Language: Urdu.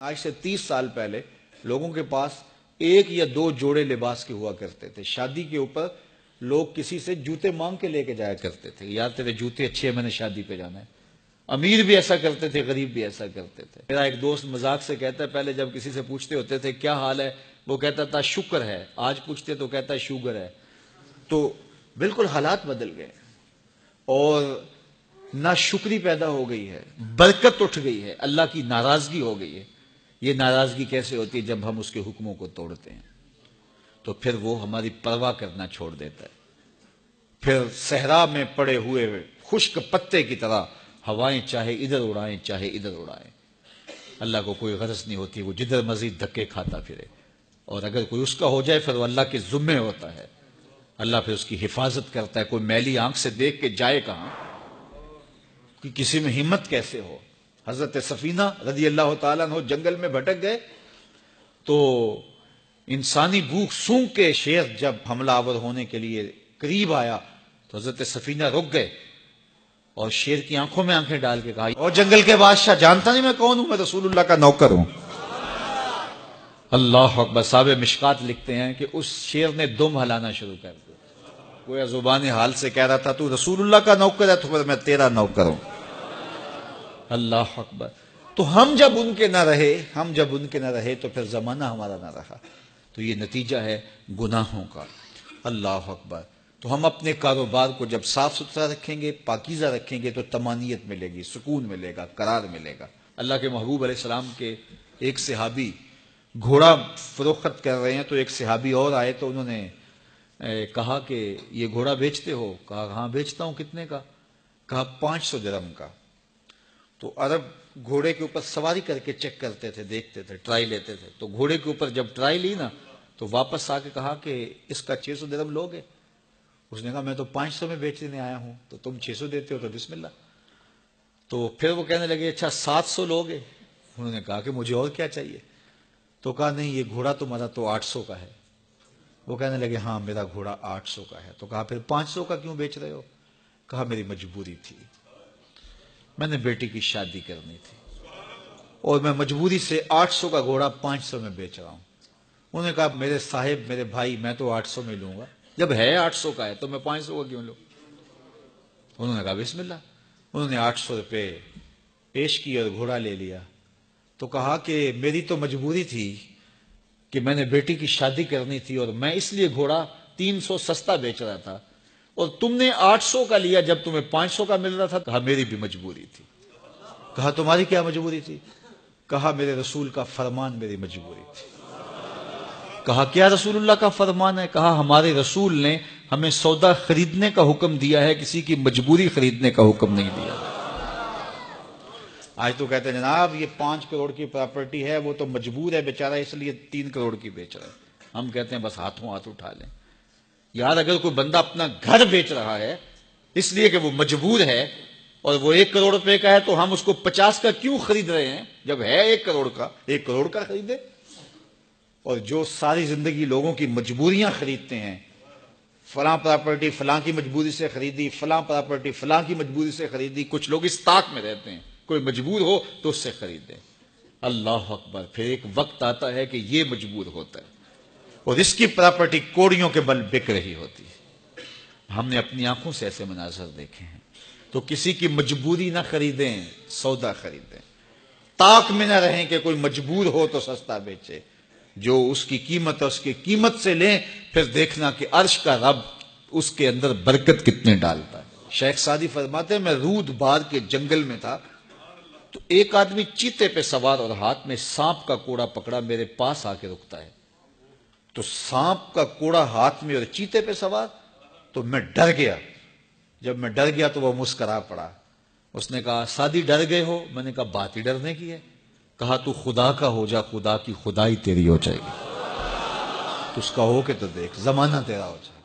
آج سے 30 سال پہلے لوگوں کے پاس ایک یا دو جوڑے لباس کے ہوا کرتے تھے. شادی کے اوپر لوگ کسی سے جوتے مانگ کے لے کے جایا کرتے تھے. یار تیرے جوتے اچھے ہیں, میں نے شادی پہ جانا ہے. امیر بھی ایسا کرتے تھے, غریب بھی ایسا کرتے تھے. میرا ایک دوست مذاق سے کہتا ہے, پہلے جب کسی سے پوچھتے ہوتے تھے کیا حال ہے, وہ کہتا تھا شکر ہے. آج پوچھتے تو کہتا ہے شوگر ہے. تو بالکل حالات بدل گئے اور ناشکری پیدا ہو گئی ہے, برکت اٹھ گئی ہے, اللہ کی ناراضگی ہو گئی ہے. یہ ناراضگی کیسے ہوتی ہے؟ جب ہم اس کے حکموں کو توڑتے ہیں تو پھر وہ ہماری پرواہ کرنا چھوڑ دیتا ہے. پھر صحرا میں پڑے ہوئے خشک پتے کی طرح ہوائیں چاہے ادھر اڑائیں چاہے ادھر اڑائیں, اللہ کو کوئی غرض نہیں ہوتی, وہ جدھر مزید دھکے کھاتا پھرے. اور اگر کوئی اس کا ہو جائے پھر وہ اللہ کے ذمے ہوتا ہے, اللہ پھر اس کی حفاظت کرتا ہے. کوئی میلی آنکھ سے دیکھ کے جائے کہاں, کہ کسی میں ہمت کیسے ہو. حضرت سفینہ رضی اللہ تعالیٰ عنہ جنگل میں بھٹک گئے تو انسانی بھوک سونگ کے شیر جب حملہ آور ہونے کے لیے قریب آیا تو حضرت سفینہ رک گئے اور شیر کی آنکھوں میں آنکھیں ڈال کے کہا, اور جنگل کے بادشاہ جانتا نہیں میں کون ہوں, میں رسول اللہ کا نوکر ہوں. اللہ اکبر. صاحب مشکات لکھتے ہیں کہ اس شیر نے دم ہلانا شروع کر دیا. کوئی زبان حال سے کہہ رہا تھا تو رسول اللہ کا نوکر ہے تو پھر میں تیرا نوکر ہوں. اللہ اکبر. تو ہم جب ان کے نہ رہے تو پھر زمانہ ہمارا نہ رہا. تو یہ نتیجہ ہے گناہوں کا. اللہ اکبر. تو ہم اپنے کاروبار کو جب صاف ستھرا رکھیں گے, پاکیزہ رکھیں گے, تو طمانینت ملے گی, سکون ملے گا, قرار ملے گا. اللہ کے محبوب علیہ السلام کے ایک صحابی گھوڑا فروخت کر رہے ہیں تو ایک صحابی اور آئے تو انہوں نے کہا کہ یہ گھوڑا بیچتے ہو؟ کہا ہاں بیچتا ہوں. کتنے کا؟ کہا 500 درہم کا. تو عرب گھوڑے کے اوپر سواری کر کے چیک کرتے تھے, دیکھتے تھے, ٹرائی لیتے تھے. تو گھوڑے کے اوپر جب ٹرائی لی نا تو واپس آ کے کہا کہ اس کا 600 درہم لوگے؟ اس نے کہا میں تو 500 میں بیچنے آیا ہوں, تو تم 600 دیتے ہو تو بسم اللہ. تو پھر وہ کہنے لگے اچھا 700 لوگے؟ انہوں نے کہا کہ مجھے اور کیا چاہیے. تو کہا نہیں یہ گھوڑا تمہارا تو 800 کا ہے. وہ کہنے لگے ہاں میرا گھوڑا 800 کا ہے. تو کہا پھر 500 کا کیوں بیچ رہے ہو؟ کہا میری مجبوری تھی, میں نے بیٹی کی شادی کرنی تھی اور میں مجبوری سے 800 کا گھوڑا 500 میں بیچ رہا ہوں. انہوں نے کہا میرے صاحب, میرے بھائی, میں تو 800 میں لوں گا, جب ہے 800 کا ہے تو میں 500 کا کیوں لوں. انہوں نے کہا بسم اللہ. انہوں نے 800 روپے پیش کی اور گھوڑا لے لیا. تو کہا کہ میری تو مجبوری تھی کہ میں نے بیٹی کی شادی کرنی تھی اور میں اس لیے گھوڑا 300 سستا بیچ رہا تھا, اور تم نے 800 کا لیا جب تمہیں 500 کا مل رہا تھا. کہا میری بھی مجبوری تھی. کہا تمہاری کیا مجبوری تھی؟ کہا میرے رسول کا فرمان میری مجبوری تھی. کہا کیا رسول اللہ کا فرمان ہے؟ کہا ہمارے رسول نے ہمیں سودا خریدنے کا حکم دیا ہے, کسی کی مجبوری خریدنے کا حکم نہیں دیا. آج تو کہتے ہیں جناب یہ 5 کروڑ کی پراپرٹی ہے, وہ تو مجبور ہے بیچارہ اس لیے 3 کروڑ کی بیچ رہا ہے. ہم کہتے ہیں بس ہاتھوں ہاتھ اٹھا لیں. یار اگر کوئی بندہ اپنا گھر بیچ رہا ہے اس لیے کہ وہ مجبور ہے اور وہ 1 کروڑ روپے کا ہے, تو ہم اس کو 50 کا کیوں خرید رہے ہیں؟ جب ہے 1 کروڑ کا, 1 کروڑ کا خریدے. اور جو ساری زندگی لوگوں کی مجبوریاں خریدتے ہیں, فلاں پراپرٹی فلاں کی مجبوری سے خریدی, فلاں پراپرٹی فلاں کی مجبوری سے خریدی. کچھ لوگ اس طاق میں رہتے ہیں, کوئی مجبور ہو تو اس سے خریدیں. اللہ اکبر. پھر ایک وقت آتا ہے کہ یہ مجبور ہوتا ہے اور اس کی پراپرٹی کوڑیوں کے بل بک رہی ہوتی ہے. ہم نے اپنی آنکھوں سے ایسے مناظر دیکھے ہیں. تو کسی کی مجبوری نہ خریدیں, سودا خریدیں. طاق میں نہ رہیں کہ کوئی مجبور ہو تو سستا بیچے. جو اس کی قیمت ہے اس کی قیمت سے لیں, پھر دیکھنا کہ عرش کا رب اس کے اندر برکت کتنے ڈالتا ہے. شیخ سعدی فرماتے ہیں میں رود بار کے جنگل میں تھا تو ایک آدمی چیتے پہ سوار اور ہاتھ میں سانپ کا کوڑا پکڑا, میرے پاس آ کے رکتا ہے. تو سانپ کا کوڑا ہاتھ میں اور چیتے پہ سوار, تو میں ڈر گیا. جب میں ڈر گیا تو وہ مسکرا پڑا. اس نے کہا سعدی ڈر گئے ہو؟ میں نے کہا بات ہی ڈرنے کی ہے. کہا تو خدا کا ہو جا, خدا کی خدائی تیری ہو جائے گی. تو اس کا ہو کے تو دیکھ, زمانہ تیرا ہو جائے.